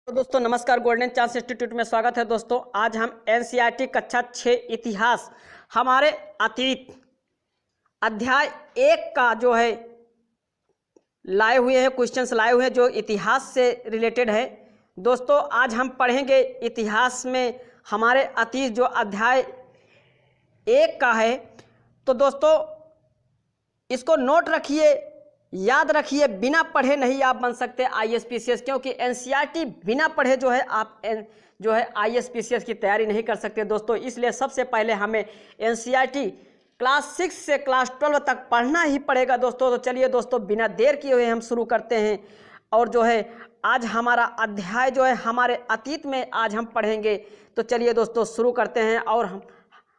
तो दोस्तों नमस्कार, गोल्डन चांस इंस्टीट्यूट में स्वागत है। दोस्तों आज हम एनसीईआरटी कक्षा 6 इतिहास हमारे अतीत अध्याय 1 का जो है लाए हुए हैं, क्वेश्चंस लाए हुए हैं जो इतिहास से रिलेटेड है। दोस्तों आज हम पढ़ेंगे इतिहास में हमारे अतीत जो अध्याय 1 का है। तो दोस्तों इसको नोट रखिए, याद रखिए, बिना पढ़े नहीं आप बन सकते आईएएस पीसीएस, क्योंकि एनसीईआरटी बिना पढ़े जो है आप जो है आईएएस पीसीएस की तैयारी नहीं कर सकते दोस्तों। इसलिए सबसे पहले हमें एनसीईआरटी क्लास 6 से क्लास 12 तक पढ़ना ही पड़ेगा दोस्तों। तो चलिए दोस्तों बिना देर किए हुए हम शुरू करते हैं। और जो है आज हमारा अध्याय जो है हमारे अतीत में आज हम पढ़ेंगे। तो चलिए दोस्तों शुरू करते हैं। और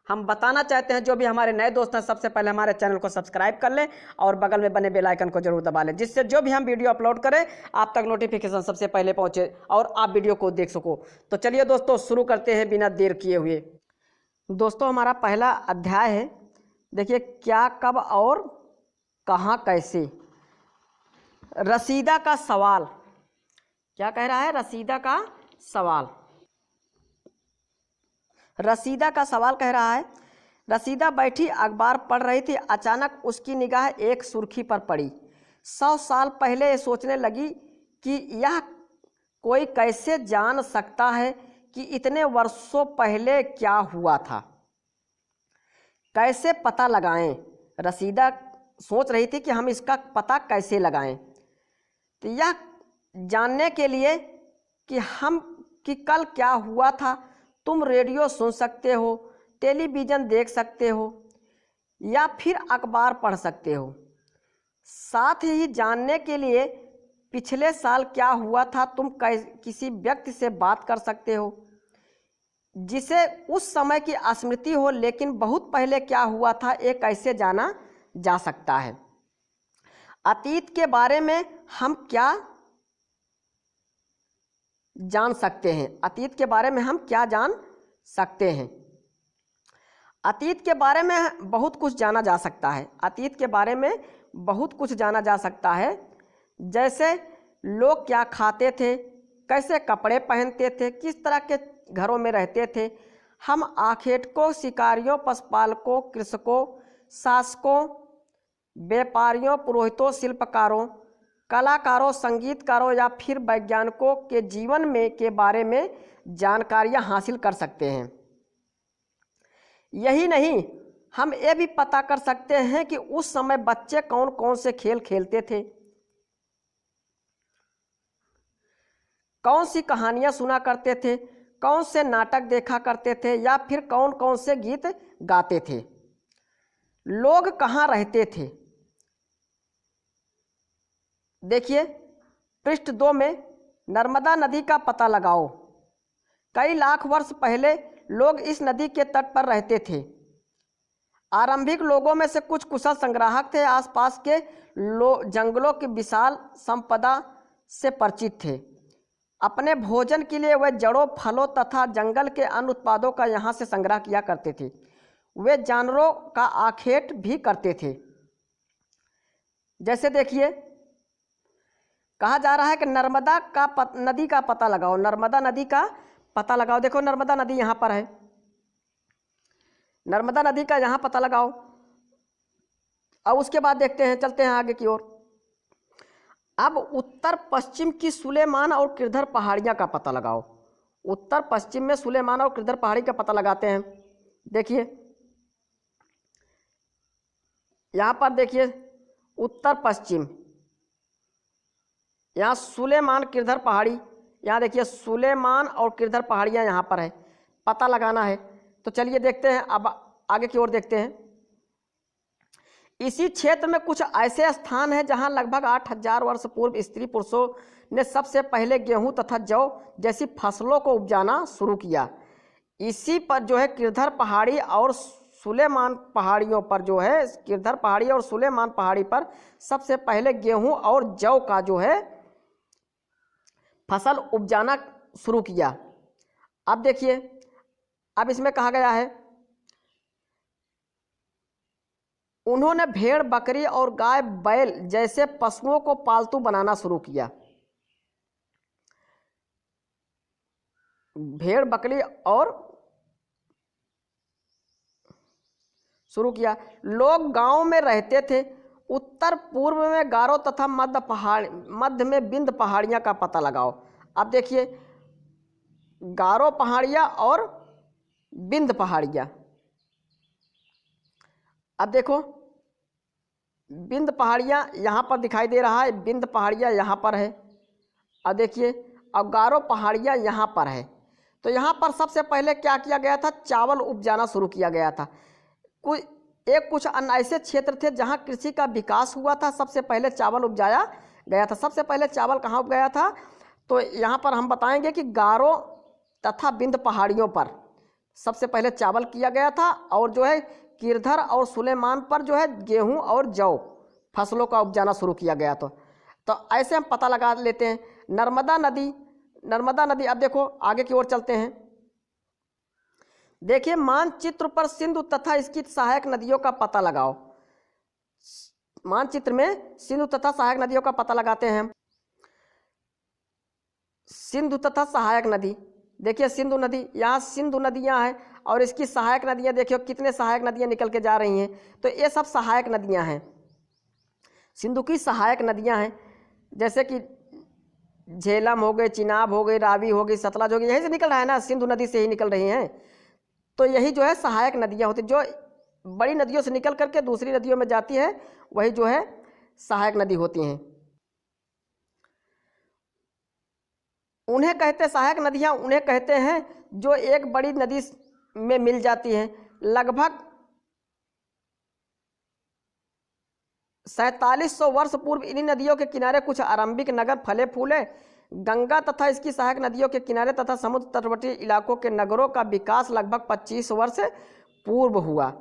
हम बताना चाहते हैं जो भी हमारे नए दोस्त हैं, सबसे पहले हमारे चैनल को सब्सक्राइब कर लें और बगल में बने बेल आइकन को जरूर दबा लें, जिससे जो भी हम वीडियो अपलोड करें आप तक नोटिफिकेशन सबसे पहले पहुंचे और आप वीडियो को देख सको। तो चलिए दोस्तों शुरू करते हैं बिना देर किए हुए। दोस्तों हमारा पहला अध्याय है, देखिए क्या, कब और कहाँ, कैसे। रसीदा का सवाल क्या कह रहा है? रसीदा का सवाल। रसीदा का सवाल कह रहा है, रसीदा बैठी अखबार पढ़ रही थी, अचानक उसकी निगाह एक सुर्खी पर पड़ी। 100 साल पहले ये सोचने लगी कि यह कोई कैसे जान सकता है कि इतने वर्षों पहले क्या हुआ था, कैसे पता लगाएं। रसीदा सोच रही थी कि हम इसका पता कैसे लगाएं। तो यह जानने के लिए कि कल क्या हुआ था, तुम रेडियो सुन सकते हो, टेलीविज़न देख सकते हो या फिर अखबार पढ़ सकते हो। साथ ही जानने के लिए पिछले साल क्या हुआ था तुम किसी व्यक्ति से बात कर सकते हो जिसे उस समय की स्मृति हो, लेकिन बहुत पहले क्या हुआ था ये कैसे जाना जा सकता है। अतीत के बारे में हम क्या जान सकते हैं? अतीत के बारे में हम क्या जान सकते हैं? अतीत के बारे में बहुत कुछ जाना जा सकता है। अतीत के बारे में बहुत कुछ जाना जा सकता है, जैसे लोग क्या खाते थे, कैसे कपड़े पहनते थे, किस तरह के घरों में रहते थे। हम आखेटकों, शिकारियों, पशुपालकों, कृषकों, शासकों, व्यापारियों, पुरोहितों, शिल्पकारों, कलाकारों, संगीतकारों या फिर वैज्ञानिकों के जीवन में के बारे में जानकारियां हासिल कर सकते हैं। यही नहीं, हम ये भी पता कर सकते हैं कि उस समय बच्चे कौन कौन से खेल खेलते थे, कौन सी कहानियां सुना करते थे, कौन से नाटक देखा करते थे या फिर कौन कौन से गीत गाते थे, लोग कहाँ रहते थे। देखिए पृष्ठ 2 में, नर्मदा नदी का पता लगाओ। कई लाख वर्ष पहले लोग इस नदी के तट पर रहते थे। आरंभिक लोगों में से कुछ कुशल संग्राहक थे, आसपास के जंगलों की विशाल संपदा से परिचित थे। अपने भोजन के लिए वे जड़ों, फलों तथा जंगल के अन्य उत्पादों का यहाँ से संग्रह किया करते थे। वे जानवरों का आखेट भी करते थे। जैसे देखिए कहा जा रहा है कि नर्मदा नदी का पता लगाओ। नर्मदा नदी का पता लगाओ। देखो नर्मदा नदी यहाँ पर है, नर्मदा नदी का यहाँ पता लगाओ। और उसके बाद देखते हैं, चलते हैं आगे की ओर। अब उत्तर पश्चिम की सुलेमान और किरधर पहाड़ियाँ का पता लगाओ। उत्तर पश्चिम में सुलेमान और किरधर पहाड़ी का पता लगाते हैं। देखिए यहाँ पर देखिए उत्तर पश्चिम, यहाँ सुलेमान किरधर पहाड़ी, यहाँ देखिए सुलेमान और किरधर पहाड़ियाँ यहाँ पर है, पता लगाना है। तो चलिए देखते हैं, अब आगे की ओर देखते हैं। इसी क्षेत्र में कुछ ऐसे स्थान हैं जहाँ लगभग 8000 वर्ष पूर्व स्त्री पुरुषों ने सबसे पहले गेहूं तथा जौ जैसी फसलों को उपजाना शुरू किया। इसी पर जो है किरधर पहाड़ी और सुलेमान पहाड़ियों पर जो है, किरधर पहाड़ी और सुलेमान पहाड़ी पर सबसे पहले गेहूं और जौ का जो है फसल उपजाना शुरू किया। अब देखिए, अब इसमें कहा गया है उन्होंने भेड़, बकरी और गाय, बैल जैसे पशुओं को पालतू बनाना शुरू किया। भेड़ बकरी और शुरू किया। लोग गांव में रहते थे। उत्तर पूर्व में गारो तथा मध्य में विंध्य पहाड़ियां का पता लगाओ। अब देखिए गारो पहाड़ियां और विंध्य पहाड़ियां। अब देखो विंध्य पहाड़ियां यहाँ पर दिखाई दे रहा है, विंध्य पहाड़ियां यहाँ पर है। अब देखिए अब गारो पहाड़ियां यहाँ पर है। तो यहाँ पर सबसे पहले क्या किया गया था, चावल उपजाना शुरू किया गया था। कुछ अन्य ऐसे क्षेत्र थे जहाँ कृषि का विकास हुआ था। सबसे पहले चावल उपजाया गया था। सबसे पहले चावल कहाँ उपजाया था, तो यहाँ पर हम बताएंगे कि गारो तथा विंध्य पहाड़ियों पर सबसे पहले चावल किया गया था, और जो है किरधर और सुलेमान पर जो है गेहूं और जौ फसलों का उपजाना शुरू किया गया। तो ऐसे हम पता लगा लेते हैं। नर्मदा नदी। अब देखो आगे की ओर चलते हैं। देखिए मानचित्र पर सिंधु तथा इसकी सहायक नदियों का पता लगाओ। मानचित्र में सिंधु तथा सहायक नदियों का पता लगाते हैं हम। सिंधु तथा सहायक नदी, देखिए सिंधु नदी, यहाँ सिंधु नदियाँ हैं और इसकी सहायक नदियाँ देखिए कितने सहायक नदियाँ निकल के जा रही हैं। तो ये सब सहायक नदियाँ हैं, सिंधु की सहायक नदियाँ हैं। जैसे कि झेलम हो गई, चिनाब हो गई, रावी हो गई, सतलज हो गई, यहीं से निकल रहा है ना, सिंधु नदी से ही निकल रही हैं। तो यही जो है सहायक नदियाँ होती, जो बड़ी नदियों से निकल करके दूसरी नदियों में जाती है, वही जो है सहायक नदी होती हैं। उन्हें कहते सहायक नदियाँ उन्हें कहते हैं जो एक बड़ी नदी में मिल जाती हैं। लगभग 4700 वर्ष पूर्व इन्हीं नदियों के किनारे कुछ आरंभिक नगर फले फूले। गंगा तथा इसकी सहायक नदियों के किनारे तथा समुद्र तटवर्ती इलाकों के नगरों का विकास लगभग 25 वर्ष पूर्व हुआ।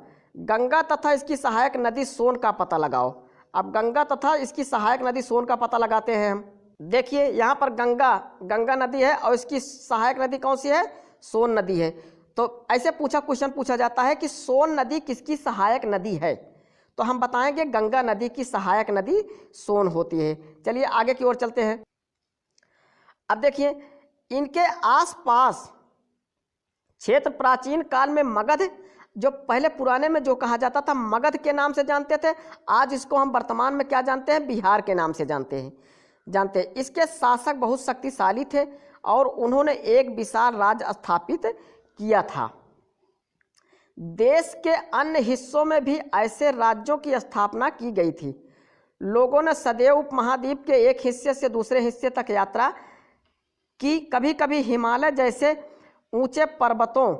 गंगा तथा इसकी सहायक नदी सोन का पता लगाओ। अब गंगा तथा इसकी सहायक नदी सोन का पता लगाते हैं हम। देखिए यहाँ पर गंगा नदी है और इसकी सहायक नदी कौन सी है, सोन नदी है। तो ऐसे क्वेश्चन पूछा जाता है कि सोन नदी किसकी सहायक नदी है, तो हम बताएंगे गंगा नदी की सहायक नदी सोन होती है। चलिए आगे की ओर चलते हैं। अब देखिए इनके आसपास क्षेत्र प्राचीन काल में मगध, जो पहले पुराने में जो कहा जाता था मगध के नाम से जानते थे, आज इसको हम वर्तमान में क्या जानते हैं, बिहार के नाम से जानते हैं। इसके शासक बहुत शक्तिशाली थे और उन्होंने एक विशाल राज्य स्थापित किया था। देश के अन्य हिस्सों में भी ऐसे राज्यों की स्थापना की गई थी। लोगों ने सदैव उपमहाद्वीप के एक हिस्से से दूसरे हिस्से तक यात्रा की। कभी कभी हिमालय जैसे ऊंचे पर्वतों,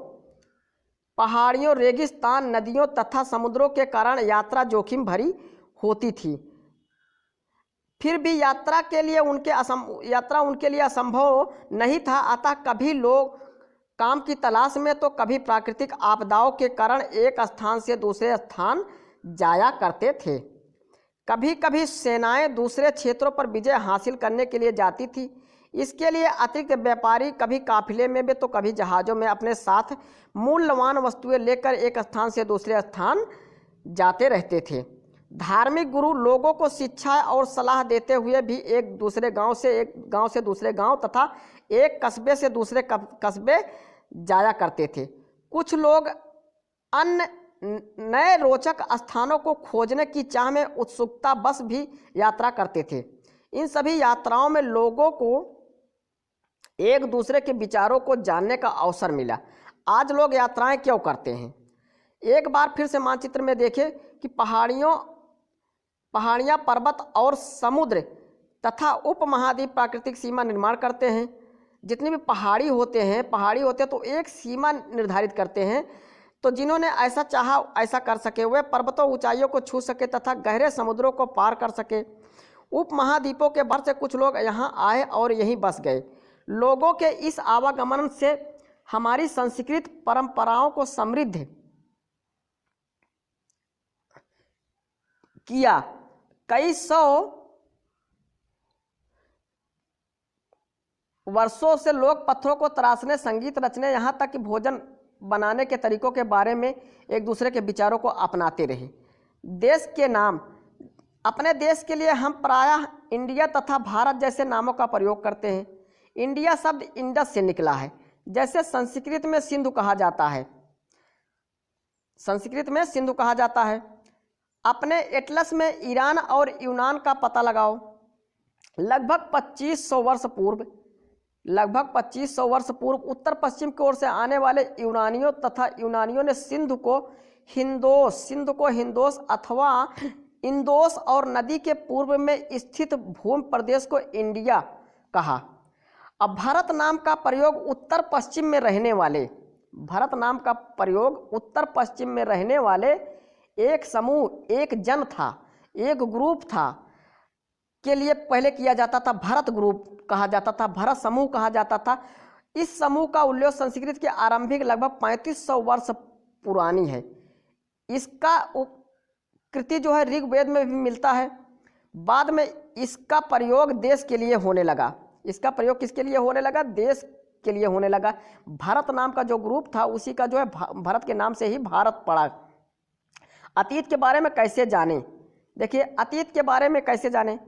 पहाड़ियों, रेगिस्तान, नदियों तथा समुद्रों के कारण यात्रा जोखिम भरी होती थी। फिर भी यात्रा उनके लिए असंभव नहीं था। अतः कभी लोग काम की तलाश में तो कभी प्राकृतिक आपदाओं के कारण एक स्थान से दूसरे स्थान जाया करते थे। कभी कभी सेनाएं दूसरे क्षेत्रों पर विजय हासिल करने के लिए जाती थी। इसके लिए अतिरिक्त व्यापारी कभी काफिले में भी तो कभी जहाज़ों में अपने साथ मूल्यवान वस्तुएं लेकर एक स्थान से दूसरे स्थान जाते रहते थे। धार्मिक गुरु लोगों को शिक्षा और सलाह देते हुए भी एक गांव से दूसरे गांव तथा एक कस्बे से दूसरे कस्बे जाया करते थे। कुछ लोग अन्य नए रोचक स्थानों को खोजने की चाह में उत्सुकता बस भी यात्रा करते थे। इन सभी यात्राओं में लोगों को एक दूसरे के विचारों को जानने का अवसर मिला। आज लोग यात्राएं क्यों करते हैं, एक बार फिर से मानचित्र में देखें कि पहाड़ियाँ, पर्वत और समुद्र तथा उपमहाद्वीप प्राकृतिक सीमा निर्माण करते हैं। जितने भी पहाड़ी होते हैं तो एक सीमा निर्धारित करते हैं। तो जिन्होंने ऐसा चाहा ऐसा कर सके, वे पर्वतों ऊंचाइयों को छू सके तथा गहरे समुद्रों को पार कर सके। उपमहाद्वीपों के भर से कुछ लोग यहाँ आए और यहीं बस गए। लोगों के इस आवागमन से हमारी संस्कृति परंपराओं को समृद्ध किया। कई सौ वर्षों से लोग पत्थरों को तराशने, संगीत रचने, यहाँ तक कि भोजन बनाने के तरीकों के बारे में एक दूसरे के विचारों को अपनाते रहे। देश के नाम, अपने देश के लिए हम प्रायः इंडिया तथा भारत जैसे नामों का प्रयोग करते हैं। इंडिया शब्द इंडस से निकला है, जैसे संस्कृत में सिंधु कहा जाता है, संस्कृत में सिंधु कहा जाता है। अपने एटलस में ईरान और यूनान का पता लगाओ। लगभग 2500 वर्ष पूर्व, लगभग 2500 वर्ष पूर्व उत्तर पश्चिम की ओर से आने वाले यूनानियों तथा यूनानियों ने सिंधु को हिंदोस अथवा इंदोस और नदी के पूर्व में स्थित भूमि प्रदेश को इंडिया कहा। अब भारत नाम का प्रयोग उत्तर पश्चिम में रहने वाले, भारत नाम का प्रयोग उत्तर पश्चिम में रहने वाले एक समूह, एक जन था, एक ग्रुप था के लिए पहले किया जाता था। भारत ग्रुप कहा जाता था, भारत समूह कहा जाता था। इस समूह का उल्लेख संस्कृत के आरंभिक लगभग 3500 वर्ष पुरानी है। इसका कृति जो है ऋग्वेद में भी मिलता है। बाद में इसका प्रयोग देश के लिए होने लगा। इसका प्रयोग किसके लिए होने लगा? देश के लिए होने लगा। भारत नाम का जो ग्रुप था उसी का जो है भारत के नाम से ही भारत पड़ा। अतीत के बारे में कैसे जाने? देखिए, अतीत के बारे में कैसे जाने?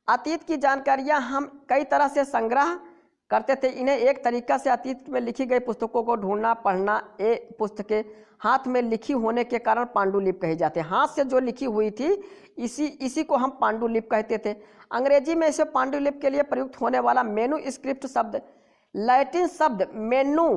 अतीत की जानकारियां हम कई तरह से संग्रह करते थे। इन्हें एक तरीका से अतीत में लिखी गई पुस्तकों को ढूंढना, पढ़ना। ये पुस्तकें हाथ में लिखी होने के कारण पांडुलिपि कही जाते हैं। हाथ से जो लिखी हुई थी इसी को हम पांडुलिपि कहते थे। अंग्रेजी में इसे पांडुलिपि के लिए प्रयुक्त होने वाला मैन्युस्क्रिप्ट शब्द लैटिन शब्द मेनू,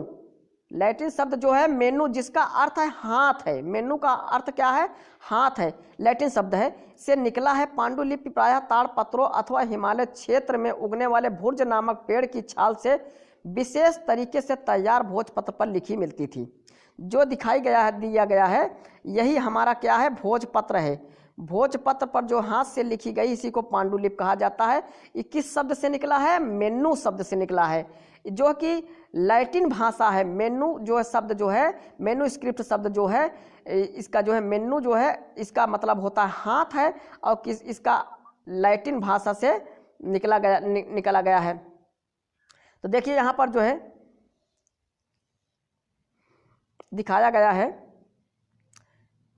लैटिन शब्द जो है मेनू, जिसका अर्थ है हाथ है। मेनू का अर्थ क्या है? हाथ है। लैटिन शब्द है से निकला है। पांडुलिपि प्रायः ताड़ पत्रों अथवा हिमालय क्षेत्र में उगने वाले भुर्ज नामक पेड़ की छाल से विशेष तरीके से तैयार भोजपत्र पर लिखी मिलती थी। जो दिखाई गया है, दिया गया है, यही हमारा क्या है? भोजपत्र है। भोजपत्र पर जो हाथ से लिखी गई इसी को पांडुलिपि कहा जाता है। ये किस शब्द से निकला है? मेनू शब्द से निकला है, जो कि लैटिन भाषा है। मेनू जो है शब्द जो है, मैन्युस्क्रिप्ट शब्द जो है, इसका जो है मेनू जो है इसका मतलब होता है हाथ है, और इसका लैटिन भाषा से निकला गया है। तो देखिए यहाँ पर जो है दिखाया गया है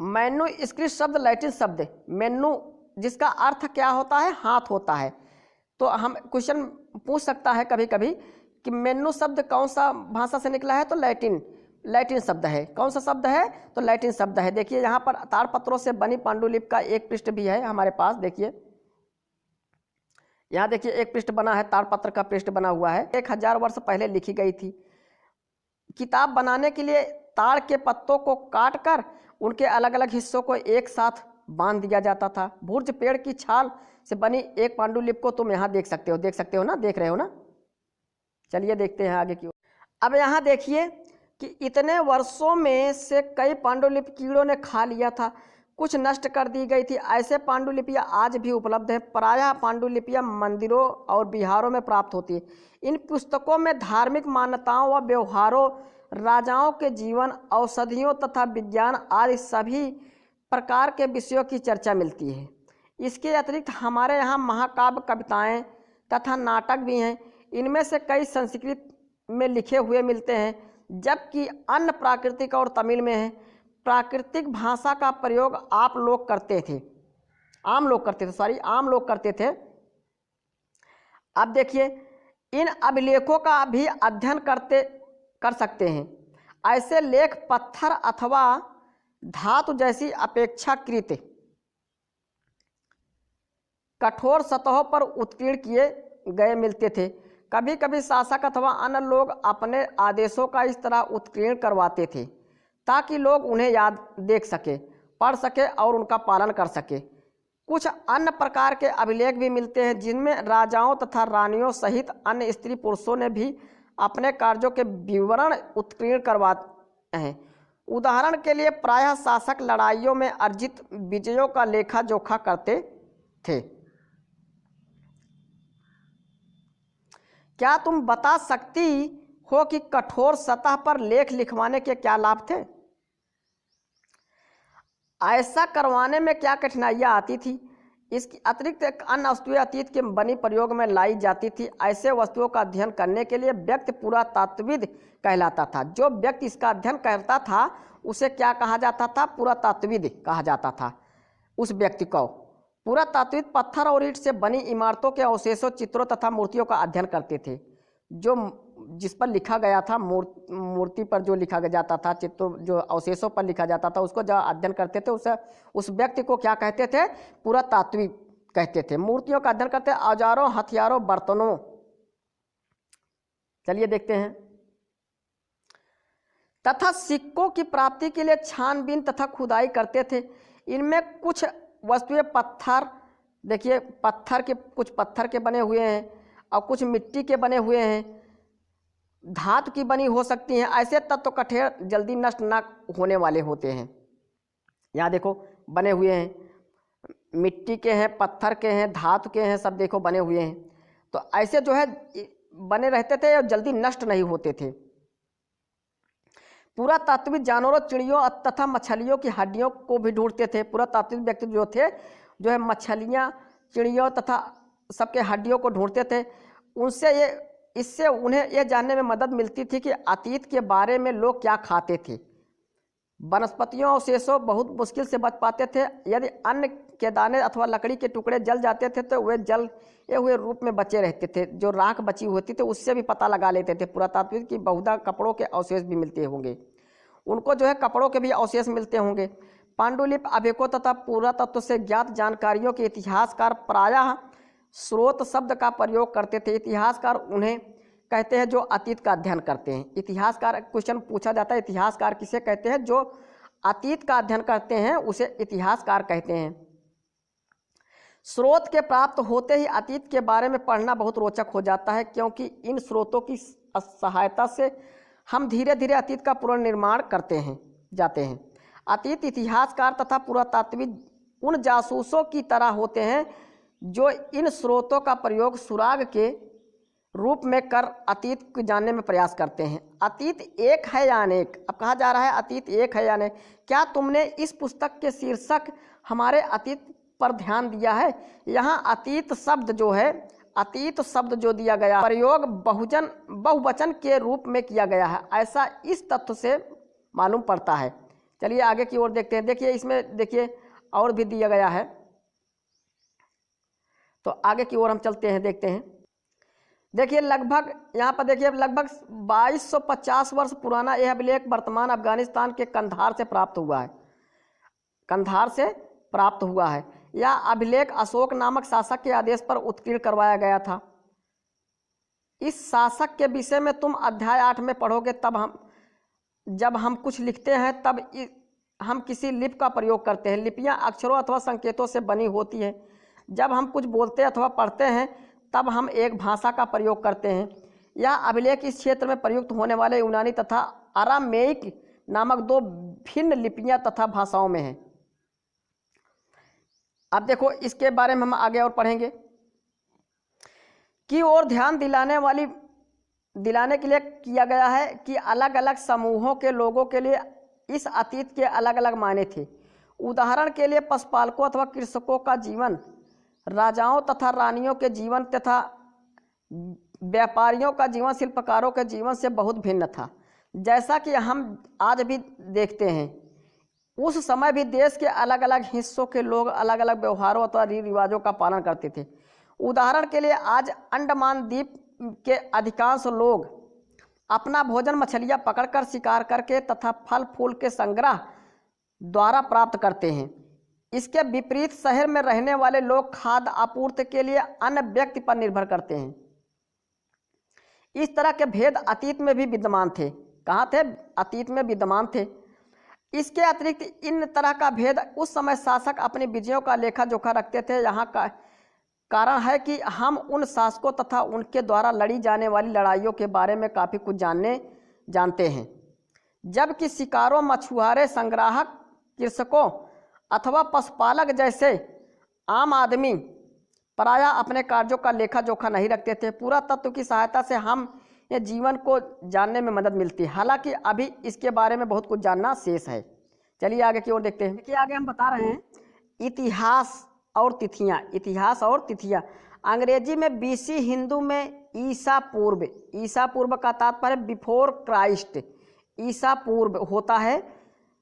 मैन्युस्क्रिप्ट शब्द लैटिन शब्द मेनू, जिसका अर्थ क्या होता है? हाथ होता है। तो हम क्वेश्चन पूछ सकता है कभी कभी कि मेनू शब्द कौन सा भाषा से निकला है? तो लैटिन शब्द है। कौन सा शब्द है? तो लैटिन शब्द है। देखिए यहाँ पर ताड़पत्रों से बनी पांडुलिपि का एक पृष्ठ भी है हमारे पास। देखिए यहाँ देखिए एक पृष्ठ बना है, ताड़पत्र का पृष्ठ बना हुआ है। 1000 वर्ष पहले लिखी गई थी। किताब बनाने के लिए ताड़ के पत्तों को काटकर उनके अलग अलग हिस्सों को एक साथ बांध दिया जाता था। भुर्ज पेड़ की छाल से बनी एक पांडुलिपि को तुम यहाँ देख सकते हो ना? देख रहे हो ना? चलिए देखते हैं आगे की ओर। अब यहाँ देखिए कि इतने वर्षों में से कई पांडुलिपि कीड़ों ने खा लिया था, कुछ नष्ट कर दी गई थी। ऐसे पांडुलिपियाँ आज भी उपलब्ध हैं। प्रायः पांडुलिपियाँ मंदिरों और विहारों में प्राप्त होती है। इन पुस्तकों में धार्मिक मान्यताओं व व्यवहारों, राजाओं के जीवन, औषधियों तथा विज्ञान आदि सभी प्रकार के विषयों की चर्चा मिलती है। इसके अतिरिक्त हमारे यहाँ महाकाव्य, कविताएं तथा नाटक भी हैं। इनमें से कई संस्कृत में लिखे हुए मिलते हैं, जबकि अन्य प्राकृतिक और तमिल में हैं। प्राकृतिक भाषा का प्रयोग आम लोग करते थे। अब देखिए, इन अभिलेखों का भी अध्ययन कर सकते हैं। ऐसे लेख पत्थर अथवा धातु जैसी अपेक्षाकृत कठोर सतहों पर उत्कीर्ण किए गए मिलते थे। कभी कभी शासक अथवा अन्य लोग अपने आदेशों का इस तरह उत्कीर्ण करवाते थे ताकि लोग उन्हें याद देख सके, पढ़ सके और उनका पालन कर सके। कुछ अन्य प्रकार के अभिलेख भी मिलते हैं जिनमें राजाओं तथा रानियों सहित अन्य स्त्री पुरुषों ने भी अपने कार्यों के विवरण उत्कीर्ण करवाते हैं। उदाहरण के लिए प्रायः शासक लड़ाइयों में अर्जित विजयों का लेखा जोखा करते थे। क्या तुम बता सकती हो कि कठोर सतह पर लेख लिखवाने के क्या लाभ थे? ऐसा करवाने में क्या कठिनाइयाँ आती थी? इसकी अतिरिक्त अन्य वस्तुएं अतीत के बनी प्रयोग में लाई जाती थी। ऐसे वस्तुओं का अध्ययन करने के लिए व्यक्ति पुरातात्विद कहलाता था। जो व्यक्ति इसका अध्ययन करता था उसे क्या कहा जाता था? पुरातात्विद कहा जाता था। उस व्यक्ति को पुरातात्विद पत्थर और ईंट से बनी इमारतों के अवशेषों, चित्रों तथा मूर्तियों का अध्ययन करते थे। जो जिस पर लिखा गया था, मूर्ति पर जो लिखा जाता था, चित्रों जो अवशेषों पर लिखा जाता था, उसको जब अध्ययन करते थे उस व्यक्ति को क्या कहते थे? पुरातात्विक कहते थे। मूर्तियों का अध्ययन करते, औजारों, हथियारों, बर्तनों। चलिए देखते हैं। तथा सिक्कों की प्राप्ति के लिए छानबीन तथा खुदाई करते थे। इनमें कुछ वस्तुएं पत्थर, देखिए पत्थर के, कुछ पत्थर के बने हुए हैं और कुछ मिट्टी के बने हुए हैं, धातु की बनी हो सकती हैं। ऐसे तत्व कठोर, जल्दी नष्ट न होने वाले होते हैं। यहाँ देखो बने हुए हैं, मिट्टी के हैं, पत्थर के हैं, धातु के हैं, सब देखो बने हुए हैं। तो ऐसे जो है बने रहते थे और जल्दी नष्ट नहीं होते थे। पुरातात्विक जानवरों, चिड़ियों तथा मछलियों की हड्डियों को भी ढूंढते थे। पुरातात्विक व्यक्ति जो थे, जो है मछलियाँ, चिड़ियों तथा सबके हड्डियों को ढूंढते थे। इससे उन्हें यह जानने में मदद मिलती थी कि अतीत के बारे में लोग क्या खाते थे। वनस्पतियों और अवशेषों बहुत मुश्किल से बच पाते थे। यदि अन्न के दाने अथवा लकड़ी के टुकड़े जल जाते थे तो वे जले हुए रूप में बचे रहते थे। जो राख बची होती थी उससे भी पता लगा लेते थे। पुरातात्विक की बहुधा कपड़ों के अवशेष भी मिलते होंगे, उनको जो है कपड़ों के भी अवशेष मिलते होंगे। पांडुलिपि, अभिलेखों तथा पुरातत्व से ज्ञात जानकारियों के इतिहासकार प्रायः स्रोत शब्द का प्रयोग करते थे। इतिहासकार उन्हें कहते हैं जो अतीत का अध्ययन करते हैं। इतिहासकार, क्वेश्चन पूछा जाता है इतिहासकार किसे कहते हैं? जो अतीत का अध्ययन करते हैं उसे इतिहासकार कहते हैं। स्रोत के प्राप्त होते ही अतीत के बारे में पढ़ना बहुत रोचक हो जाता है, क्योंकि इन स्रोतों की सहायता से हम धीरे धीरे अतीत का पुनर्निर्माण करते जाते हैं। अतीत इतिहासकार तथा पुरातात्विक उन जासूसों की तरह होते हैं जो इन स्रोतों का प्रयोग सुराग के रूप में कर अतीत को जानने में प्रयास करते हैं। अतीत एक है या अनेक? अब कहा जा रहा है अतीत एक है या अनेक। क्या तुमने इस पुस्तक के शीर्षक हमारे अतीत पर ध्यान दिया है? यहाँ अतीत शब्द जो है, अतीत शब्द जो दिया गया प्रयोग बहुवचन के रूप में किया गया है, ऐसा इस तथ्य से मालूम पड़ता है। चलिए आगे की ओर देखते हैं। देखिए इसमें देखिए और भी दिया गया है, तो आगे की ओर हम चलते हैं, देखते हैं। देखिए लगभग यहाँ पर देखिए लगभग 2250 वर्ष पुराना यह अभिलेख वर्तमान अफगानिस्तान के कंधार से प्राप्त हुआ है। कंधार से प्राप्त हुआ है। यह अभिलेख अशोक नामक शासक के आदेश पर उत्कीर्ण करवाया गया था। इस शासक के विषय में तुम अध्याय 8 में पढ़ोगे। जब हम कुछ लिखते हैं तब हम किसी लिपि का प्रयोग करते हैं। लिपियां अक्षरों अथवा संकेतों से बनी होती हैं। जब हम कुछ बोलते अथवा पढ़ते हैं तब हम एक भाषा का प्रयोग करते हैं। यह अभिलेख इस क्षेत्र में प्रयुक्त होने वाले यूनानी तथा अरामेइक नामक दो भिन्न लिपियां तथा भाषाओं में है। अब देखो इसके बारे में हम आगे और पढ़ेंगे की ओर ध्यान दिलाने के लिए किया गया है कि अलग अलग समूहों के लोगों के लिए इस अतीत के अलग अलग मायने थे। उदाहरण के लिए पशुपालकों अथवा कृषकों का जीवन राजाओं तथा रानियों के जीवन तथा व्यापारियों का जीवन शिल्पकारों के जीवन से बहुत भिन्न था। जैसा कि हम आज भी देखते हैं, उस समय भी देश के अलग अलग हिस्सों के लोग अलग अलग व्यवहारों अथवा रीति रिवाजों का पालन करते थे। उदाहरण के लिए आज अंडमान द्वीप के अधिकांश लोग अपना भोजन मछलियां पकड़कर, शिकार करके तथा फल फूल के संग्रह द्वारा प्राप्त करते हैं। इसके विपरीत शहर में रहने वाले लोग खाद्य आपूर्ति के लिए अन्य व्यक्ति पर निर्भर करते हैं। इस तरह के भेद अतीत में भी विद्यमान थे। कहाँ थे? अतीत में विद्यमान थे। इसके अतिरिक्त इन तरह का भेद उस समय शासक अपनी विजयों का लेखा जोखा रखते थे। यहाँ का कारण है कि हम उन शासकों तथा उनके द्वारा लड़ी जाने वाली लड़ाइयों के बारे में काफ़ी कुछ जानते हैं, जबकि शिकारों, मछुआरे, संग्राहक, कृषकों अथवा पशुपालक जैसे आम आदमी प्रायः अपने कार्यों का लेखा जोखा नहीं रखते थे। पुरातत्व की सहायता से हम ये जीवन को जानने में मदद मिलती है, हालांकि अभी इसके बारे में बहुत कुछ जानना शेष है। चलिए आगे की ओर देखते हैं। देखिए आगे हम बता रहे हैं इतिहास और तिथियां। इतिहास और तिथियां अंग्रेजी में बीसी, हिंदू में ईसा पूर्व। ईसा पूर्व का तात्पर्य बिफोर क्राइस्ट, ईसा पूर्व होता है।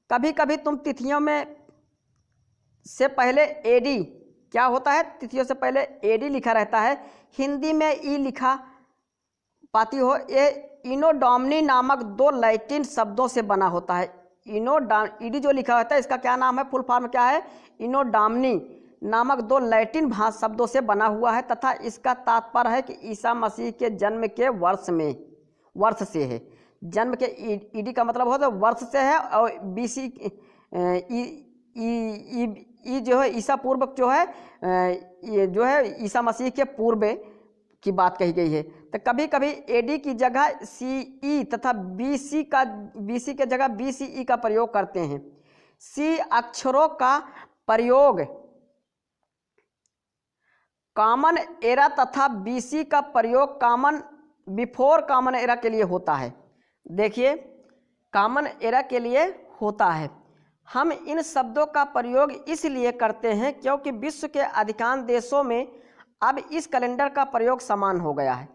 कभी कभी तुम तिथियों में से पहले एडी, क्या होता है? तिथियों से पहले एडी लिखा रहता है। हिंदी में ई लिखा पाती हो। ये इनोडोमनी नामक दो लैटिन शब्दों से बना होता है। ईडी जो लिखा होता है इसका क्या नाम है, फुल फॉर्म क्या है, इनोडोमनी नामक दो लैटिन भाषा शब्दों से बना हुआ है तथा इसका तात्पर्य है कि ईसा मसीह के जन्म के वर्ष से है। जन्म के ईडी का मतलब होता है वर्ष से है, और बीसी ई जो है ईसा पूर्व जो है, ये जो है ईसा मसीह के पूर्व की बात कही गई है। तो कभी कभी एडी की जगह सीई तथा बीसी के जगह बीसीई का प्रयोग करते हैं। सी अक्षरों का प्रयोग कॉमन एरा तथा बीसी का प्रयोग बिफोर कॉमन एरा के लिए होता है। देखिए, कॉमन एरा के लिए होता है। हम इन शब्दों का प्रयोग इसलिए करते हैं क्योंकि विश्व के अधिकांश देशों में अब इस कैलेंडर का प्रयोग समान हो गया है।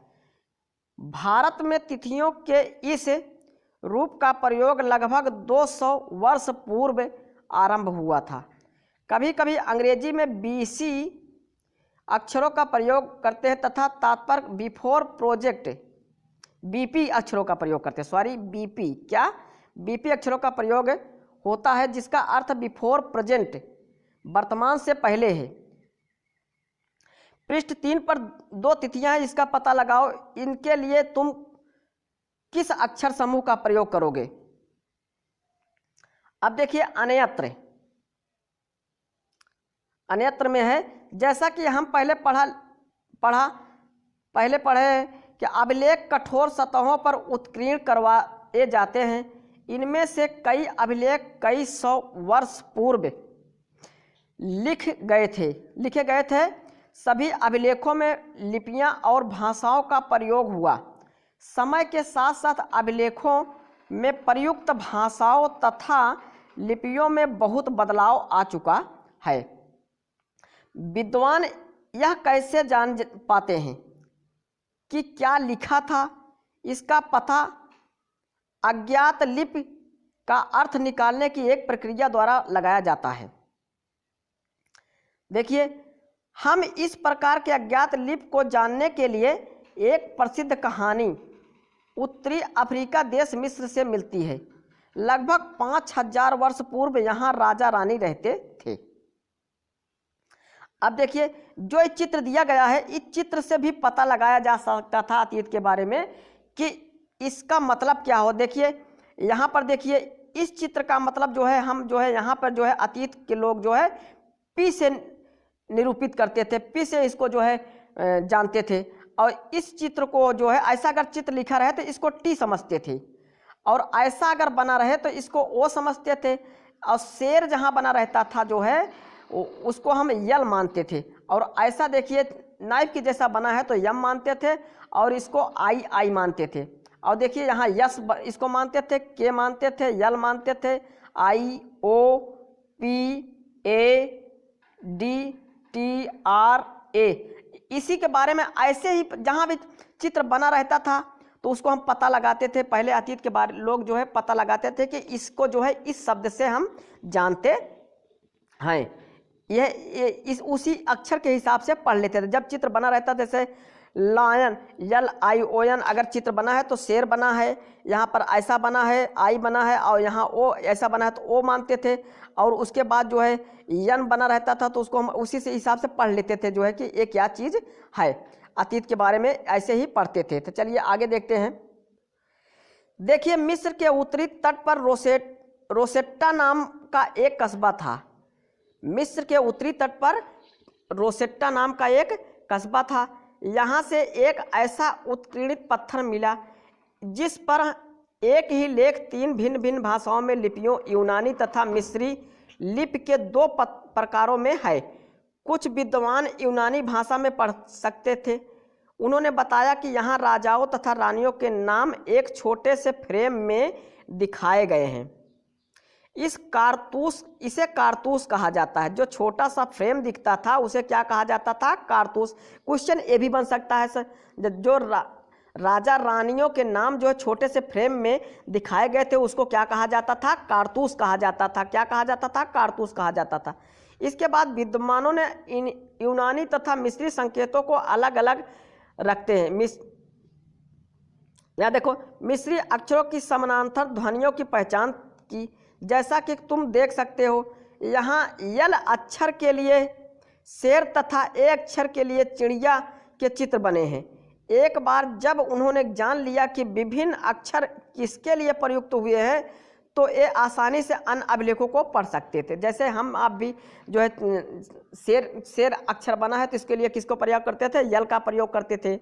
भारत में तिथियों के इस रूप का प्रयोग लगभग 200 वर्ष पूर्व आरंभ हुआ था। कभी कभी अंग्रेजी में बीसी अक्षरों का प्रयोग करते हैं तथा तात्पर्य बिफोर प्रोजेक्ट बीपी अक्षरों का प्रयोग करते हैं। बीपी अक्षरों का प्रयोग होता है जिसका अर्थ बिफोर प्रेजेंट वर्तमान से पहले है। पृष्ठ 3 पर दो तिथियां हैं, इसका पता लगाओ। इनके लिए तुम किस अक्षर समूह का प्रयोग करोगे। अब देखिए, अन्यत्र में है, जैसा कि हम पहले पढ़े कि अभिलेख कठोर सतहों पर उत्कीर्ण करवाए जाते हैं। इनमें से कई अभिलेख कई सौ वर्ष पूर्व लिखे गए थे। सभी अभिलेखों में लिपियां और भाषाओं का प्रयोग हुआ। समय के साथ साथ अभिलेखों में प्रयुक्त भाषाओं तथा लिपियों में बहुत बदलाव आ चुका है। विद्वान यह कैसे जान पाते हैं कि क्या लिखा था? इसका पता अज्ञात लिपि का अर्थ निकालने की एक प्रक्रिया द्वारा लगाया जाता है। देखिए, हम इस प्रकार के अज्ञात लिपि को जानने के लिए एक प्रसिद्ध कहानी उत्तरी अफ्रीका देश मिस्र से मिलती है। लगभग 5000 वर्ष पूर्व यहाँ राजा रानी रहते थे। अब देखिए, जो एक चित्र दिया गया है, इस चित्र से भी पता लगाया जा सकता था अतीत के बारे में कि इसका मतलब क्या हो। देखिए, यहाँ पर देखिए, इस चित्र का मतलब जो है, हम जो है यहाँ पर जो है अतीत के लोग जो है पी से निरूपित करते थे, पी से इसको जो है जानते थे। और इस चित्र को जो है, ऐसा अगर चित्र लिखा रहे तो इसको टी समझते थे, और ऐसा अगर बना रहे तो इसको ओ समझते थे, और शेर जहाँ बना रहता था जो है उसको हम यल मानते थे। और ऐसा देखिए, नाइफ की जैसा बना है तो यम मानते थे, और इसको आई मानते थे। और देखिए, यहाँ यस इसको मानते थे, के मानते थे, यल मानते थे, I O P A D T R A. इसी के बारे में ऐसे ही जहाँ भी चित्र बना रहता था तो उसको हम पता लगाते थे। पहले अतीत के बारे लोग जो है पता लगाते थे कि इसको जो है इस शब्द से हम जानते हैं। यह इस उसी अक्षर के हिसाब से पढ़ लेते थे। जब चित्र बना रहता था, जैसे लायन LION अगर चित्र बना है तो शेर बना है, यहाँ पर ऐसा बना है, आई बना है, और यहाँ ओ ऐसा बना है तो ओ मानते थे। और उसके बाद जो है यन बना रहता था तो उसको हम उसी से हिसाब से पढ़ लेते थे जो है कि ये क्या चीज़ है। अतीत के बारे में ऐसे ही पढ़ते थे। तो चलिए आगे देखते हैं। देखिए, मिस्र के उत्तरी तट पर रोसेट्टा नाम का एक कस्बा था। मिस्र के उत्तरी तट पर रोसेट्टा नाम का एक कस्बा था। यहाँ से एक ऐसा उत्कीर्णित पत्थर मिला जिस पर एक ही लेख 3 भिन्न भिन्न भाषाओं में लिपियों यूनानी तथा मिस्री लिपि के 2 प्रकारों में है। कुछ विद्वान यूनानी भाषा में पढ़ सकते थे। उन्होंने बताया कि यहाँ राजाओं तथा रानियों के नाम एक छोटे से फ्रेम में दिखाए गए हैं। इसे कारतूस कहा जाता है। जो छोटा सा फ्रेम दिखता था उसे क्या कहा जाता था? कारतूस। क्वेश्चन ये भी बन सकता है सर, जो राजा रानियों के नाम जो है छोटे से फ्रेम में दिखाए गए थे उसको क्या कहा जाता था? कारतूस कहा जाता था। क्या कहा जाता था? कारतूस कहा जाता था। इसके बाद विद्वानों ने इन यूनानी तथा मिस्री संकेतों को अलग अलग रखते हैं। यहाँ देखो, मिस्री अक्षरों की समानांतर ध्वनियों की पहचान की। जैसा कि तुम देख सकते हो, यहाँ यल अक्षर के लिए शेर तथा ए अक्षर के लिए चिड़िया के चित्र बने हैं। एक बार जब उन्होंने जान लिया कि विभिन्न अक्षर किसके लिए प्रयुक्त हुए हैं, तो ये आसानी से अन्य अभिलेखों को पढ़ सकते थे। जैसे हम आप भी जो है शेर अक्षर बना है तो इसके लिए किसको प्रयोग करते थे, यल का प्रयोग करते थे।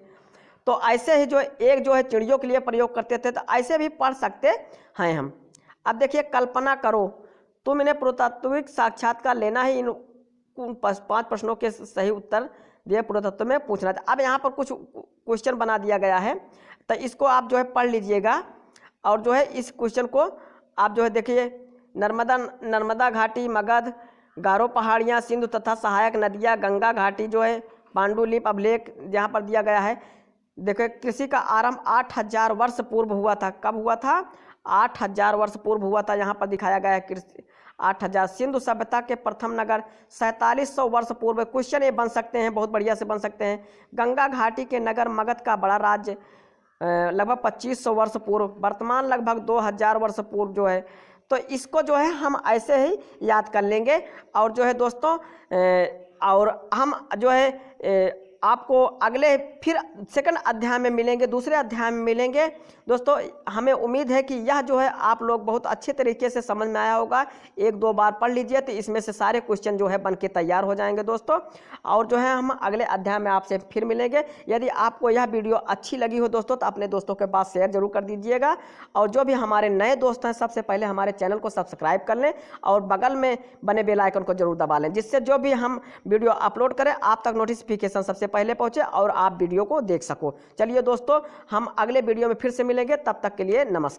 तो ऐसे ही जो एक जो है चिड़ियों के लिए प्रयोग करते थे, तो ऐसे भी पढ़ सकते हैं हम। अब देखिए, कल्पना करो तुम इन्हें पुरातात्विक साक्षात्कार लेना है, इन 5 प्रश्नों के सही उत्तर दिए पुरातत्व में पूछना था। अब यहाँ पर कुछ क्वेश्चन बना दिया गया है, तो इसको आप जो है पढ़ लीजिएगा। और जो है इस क्वेश्चन को आप जो है देखिए, नर्मदा घाटी, मगध, गारो पहाड़ियाँ, सिंधु तथा सहायक नदियाँ, गंगा घाटी जो है, पांडुलिपि अभिलेख यहाँ पर दिया गया है। देखिए, कृषि का आरंभ 8000 वर्ष पूर्व हुआ था। कब हुआ था? 8000 वर्ष पूर्व हुआ था। यहाँ पर दिखाया गया है कृषि 8000। सिंधु सभ्यता के प्रथम नगर 4700 वर्ष पूर्व। क्वेश्चन ये बन सकते हैं, बहुत बढ़िया से बन सकते हैं। गंगा घाटी के नगर मगध का बड़ा राज्य लगभग 2500 वर्ष पूर्व। वर्तमान लगभग 2000 वर्ष पूर्व जो है। तो इसको जो है हम ऐसे ही याद कर लेंगे। और जो है दोस्तों, और हम जो है आपको अगले फिर सेकंड अध्याय में मिलेंगे, दूसरे अध्याय में मिलेंगे। दोस्तों, हमें उम्मीद है कि यह जो है आप लोग बहुत अच्छे तरीके से समझ में आया होगा। 1-2 बार पढ़ लीजिए तो इसमें से सारे क्वेश्चन जो है बन के तैयार हो जाएंगे दोस्तों। और जो है हम अगले अध्याय में आपसे फिर मिलेंगे। यदि आपको यह वीडियो अच्छी लगी हो दोस्तों, तो अपने दोस्तों के पास शेयर जरूर कर दीजिएगा। और जो भी हमारे नए दोस्त हैं, सबसे पहले हमारे चैनल को सब्सक्राइब कर लें और बगल में बने बेल आइकन को जरूर दबा लें, जिससे जो भी हम वीडियो अपलोड करें आप तक नोटिफिकेशन सबसे पहले पहुंचे और आप वीडियो को देख सको। चलिए दोस्तों, हम अगले वीडियो में फिर से मिलेंगे। तब तक के लिए नमस्कार।